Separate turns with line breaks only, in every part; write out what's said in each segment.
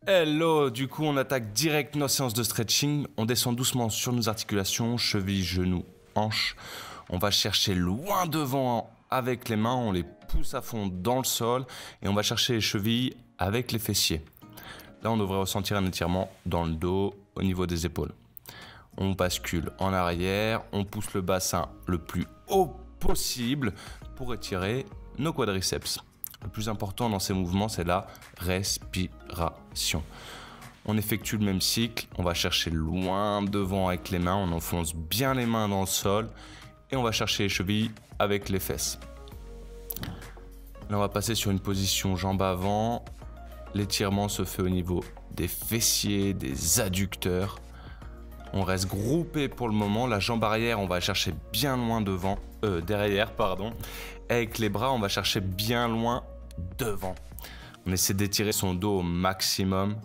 Hello, du coup on attaque direct nos séances de stretching, on descend doucement sur nos articulations, chevilles, genoux, hanches. On va chercher loin devant avec les mains, on les pousse à fond dans le sol et on va chercher les chevilles avec les fessiers. Là on devrait ressentir un étirement dans le dos, au niveau des épaules. On bascule en arrière, on pousse le bassin le plus haut possible pour étirer nos quadriceps. Le plus important dans ces mouvements, c'est la respiration. On effectue le même cycle, on va chercher loin devant avec les mains, on enfonce bien les mains dans le sol et on va chercher les chevilles avec les fesses. Là, on va passer sur une position jambes avant. L'étirement se fait au niveau des fessiers, des adducteurs. On reste groupé pour le moment. La jambe arrière, on va chercher bien loin derrière. Avec les bras, on va chercher bien loin devant. On essaie d'étirer son dos au maximum.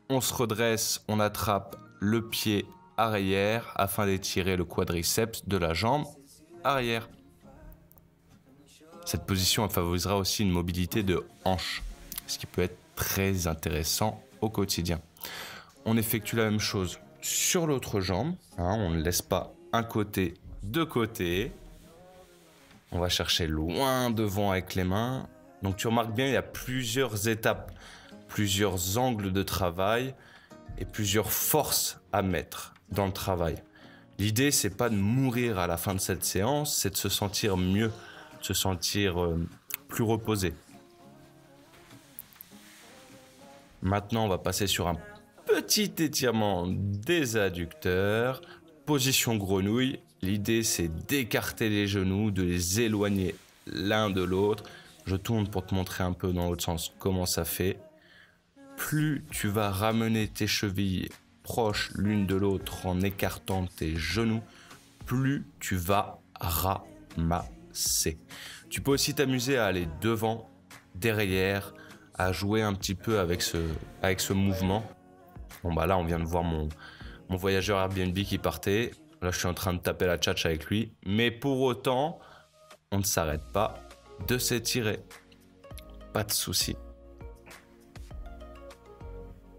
On se redresse, on attrape le pied arrière afin d'étirer le quadriceps de la jambe arrière. Cette position elle favorisera aussi une mobilité de hanche, ce qui peut être très intéressant au quotidien. On effectue la même chose sur l'autre jambe, on ne laisse pas un côté de côté. On va chercher loin devant avec les mains. Donc tu remarques bien, il y a plusieurs étapes, plusieurs angles de travail et plusieurs forces à mettre dans le travail. L'idée, c'est pas de mourir à la fin de cette séance, c'est de se sentir mieux, de se sentir plus reposé. Maintenant, on va passer sur un petit étirement des adducteurs, position grenouille. L'idée, c'est d'écarter les genoux, de les éloigner l'un de l'autre. Je tourne pour te montrer un peu dans l'autre sens comment ça fait. Plus tu vas ramener tes chevilles proches l'une de l'autre en écartant tes genoux, plus tu vas ramasser. Tu peux aussi t'amuser à aller devant, derrière, à jouer un petit peu avec ce mouvement. Bon bah là, on vient de voir mon voyageur Airbnb qui partait. Là, je suis en train de taper la tchatche avec lui. Mais pour autant, on ne s'arrête pas de s'étirer. Pas de souci.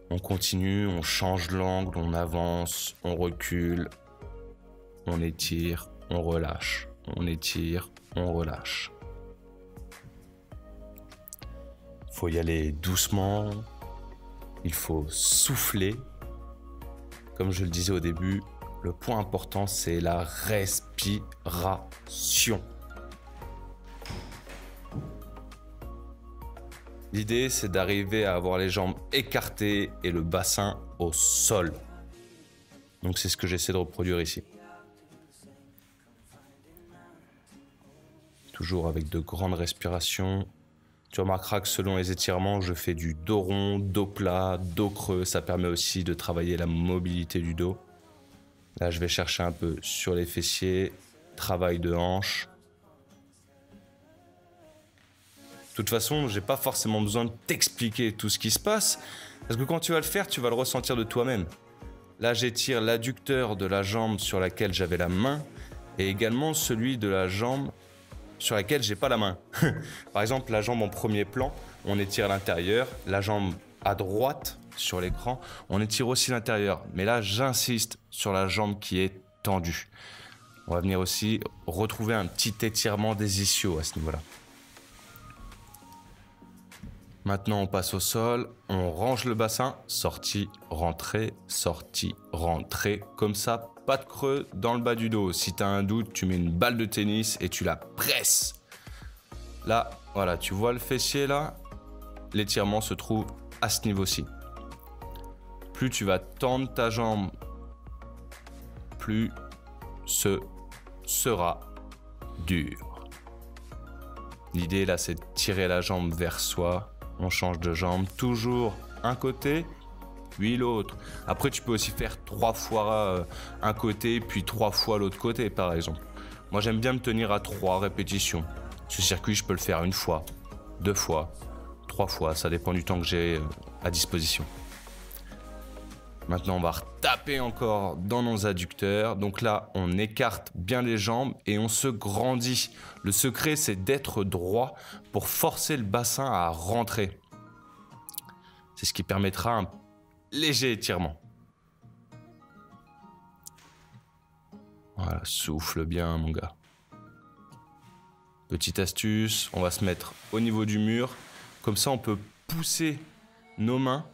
On continue, on change l'angle, on avance, on recule, on étire, on relâche. On étire, on relâche. Il faut y aller doucement. Il faut souffler. Comme je le disais au début, le point important, c'est la respiration. L'idée, c'est d'arriver à avoir les jambes écartées et le bassin au sol. Donc, c'est ce que j'essaie de reproduire ici. Toujours avec de grandes respirations. Tu remarqueras que selon les étirements, je fais du dos rond, dos plat, dos creux. Ça permet aussi de travailler la mobilité du dos. Là, je vais chercher un peu sur les fessiers, travail de hanche. De toute façon, j'ai pas forcément besoin de t'expliquer tout ce qui se passe, parce que quand tu vas le faire, tu vas le ressentir de toi-même. Là, j'étire l'adducteur de la jambe sur laquelle j'avais la main, et également celui de la jambe sur laquelle j'ai pas la main. Par exemple, la jambe en premier plan, on étire l'intérieur, la jambe à droite sur l'écran, on étire aussi l'intérieur. Mais là, j'insiste sur la jambe qui est tendue. On va venir aussi retrouver un petit étirement des ischios à ce niveau-là. Maintenant, on passe au sol, on range le bassin, sortie, rentrée, comme ça, pas de creux dans le bas du dos. Si tu as un doute, tu mets une balle de tennis et tu la presses. Là, voilà, tu vois le fessier là, l'étirement se trouve à ce niveau-ci. Plus tu vas tendre ta jambe, plus ce sera dur. L'idée là, c'est de tirer la jambe vers soi. On change de jambe, toujours un côté, puis l'autre. Après, tu peux aussi faire 3 fois un côté, puis 3 fois l'autre côté, par exemple. Moi, j'aime bien me tenir à 3 répétitions. Ce circuit, je peux le faire 1 fois, 2 fois, 3 fois. Ça dépend du temps que j'ai à disposition. Maintenant, on va retaper encore dans nos adducteurs. Donc là, on écarte bien les jambes et on se grandit. Le secret, c'est d'être droit pour forcer le bassin à rentrer. C'est ce qui permettra un léger étirement. Voilà, souffle bien mon gars. Petite astuce, on va se mettre au niveau du mur. Comme ça, on peut pousser nos mains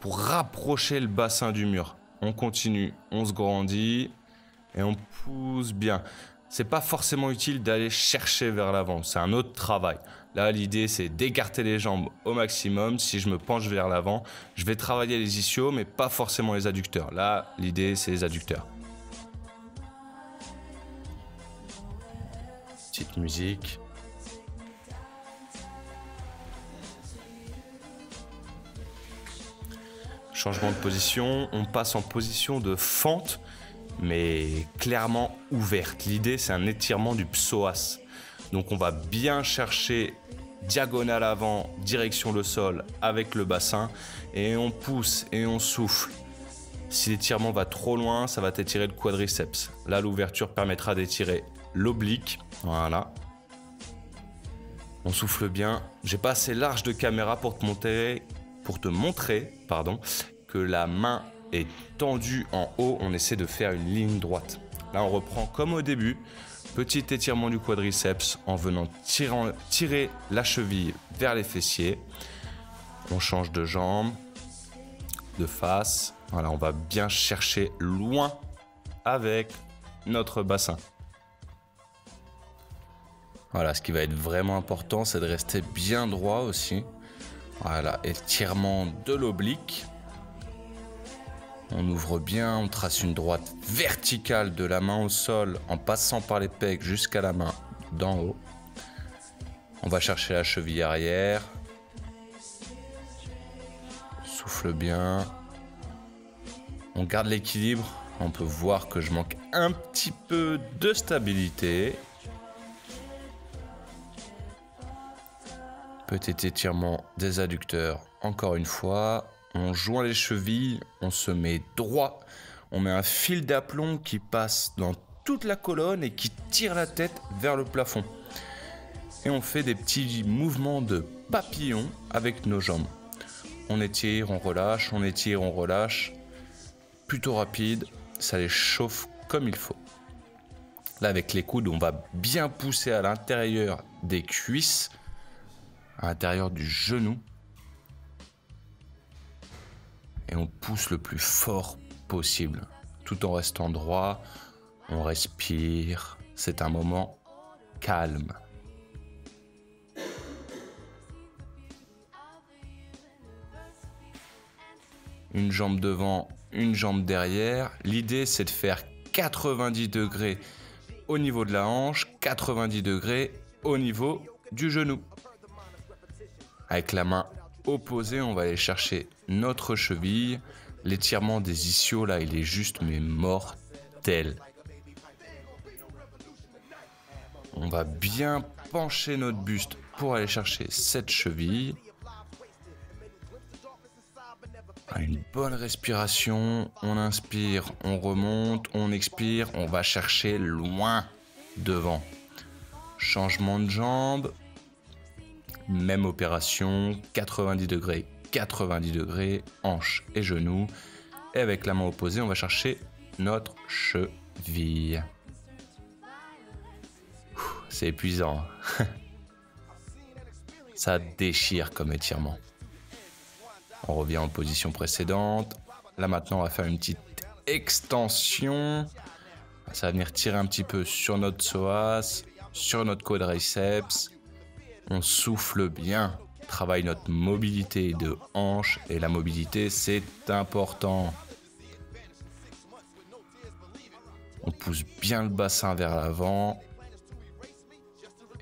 pour rapprocher le bassin du mur. On continue, on se grandit et on pousse bien. C'est pas forcément utile d'aller chercher vers l'avant, c'est un autre travail. Là, l'idée, c'est d'écarter les jambes au maximum. Si je me penche vers l'avant, je vais travailler les ischios, mais pas forcément les adducteurs. Là, l'idée, c'est les adducteurs. Petite musique. Changement de position, on passe en position de fente, mais clairement ouverte. L'idée, c'est un étirement du psoas. Donc on va bien chercher diagonale avant, direction le sol avec le bassin, et on pousse et on souffle. Si l'étirement va trop loin, ça va t'étirer le quadriceps. Là, l'ouverture permettra d'étirer l'oblique. Voilà. On souffle bien. J'ai pas assez large de caméra pour te montrer, que la main est tendue en haut. On essaie de faire une ligne droite. Là, on reprend comme au début. Petit étirement du quadriceps en venant tirer la cheville vers les fessiers. On change de jambe, de face. Voilà, on va bien chercher loin avec notre bassin. Voilà, ce qui va être vraiment important, c'est de rester bien droit aussi. Voilà, étirement de l'oblique. On ouvre bien, on trace une droite verticale de la main au sol en passant par les pecs jusqu'à la main d'en haut. On va chercher la cheville arrière. Souffle bien. On garde l'équilibre. On peut voir que je manque un petit peu de stabilité. Petit étirement des adducteurs encore une fois. On joint les chevilles, on se met droit, on met un fil d'aplomb qui passe dans toute la colonne et qui tire la tête vers le plafond. Et on fait des petits mouvements de papillon avec nos jambes. On étire, on relâche, on étire, on relâche. Plutôt rapide, ça les chauffe comme il faut. Là, avec les coudes, on va bien pousser à l'intérieur des cuisses, à l'intérieur du genou. Et on pousse le plus fort possible, tout en restant droit. On respire. C'est un moment calme. Une jambe devant, une jambe derrière. L'idée, c'est de faire 90 degrés au niveau de la hanche, 90 degrés au niveau du genou. Avec la main opposée, on va aller chercher notre cheville. L'étirement des ischios, là, il est juste mais mortel. On va bien pencher notre buste pour aller chercher cette cheville. Une bonne respiration. On inspire, on remonte, on expire. On va chercher loin devant. Changement de jambe. Même opération, 90 degrés, hanche et genou. Et avec la main opposée, on va chercher notre cheville. C'est épuisant. Ça déchire comme étirement. On revient en position précédente. Là maintenant, on va faire une petite extension. Ça va venir tirer un petit peu sur notre psoas, sur notre quadriceps. On souffle bien, travaille notre mobilité de hanche et la mobilité c'est important. On pousse bien le bassin vers l'avant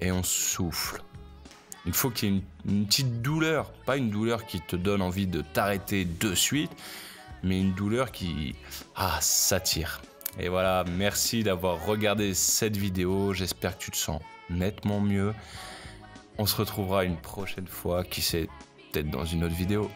et on souffle. Il faut qu'il y ait une petite douleur, pas une douleur qui te donne envie de t'arrêter de suite, mais une douleur qui s'attire. Et voilà, merci d'avoir regardé cette vidéo, j'espère que tu te sens nettement mieux. On se retrouvera une prochaine fois, qui sait, peut-être dans une autre vidéo.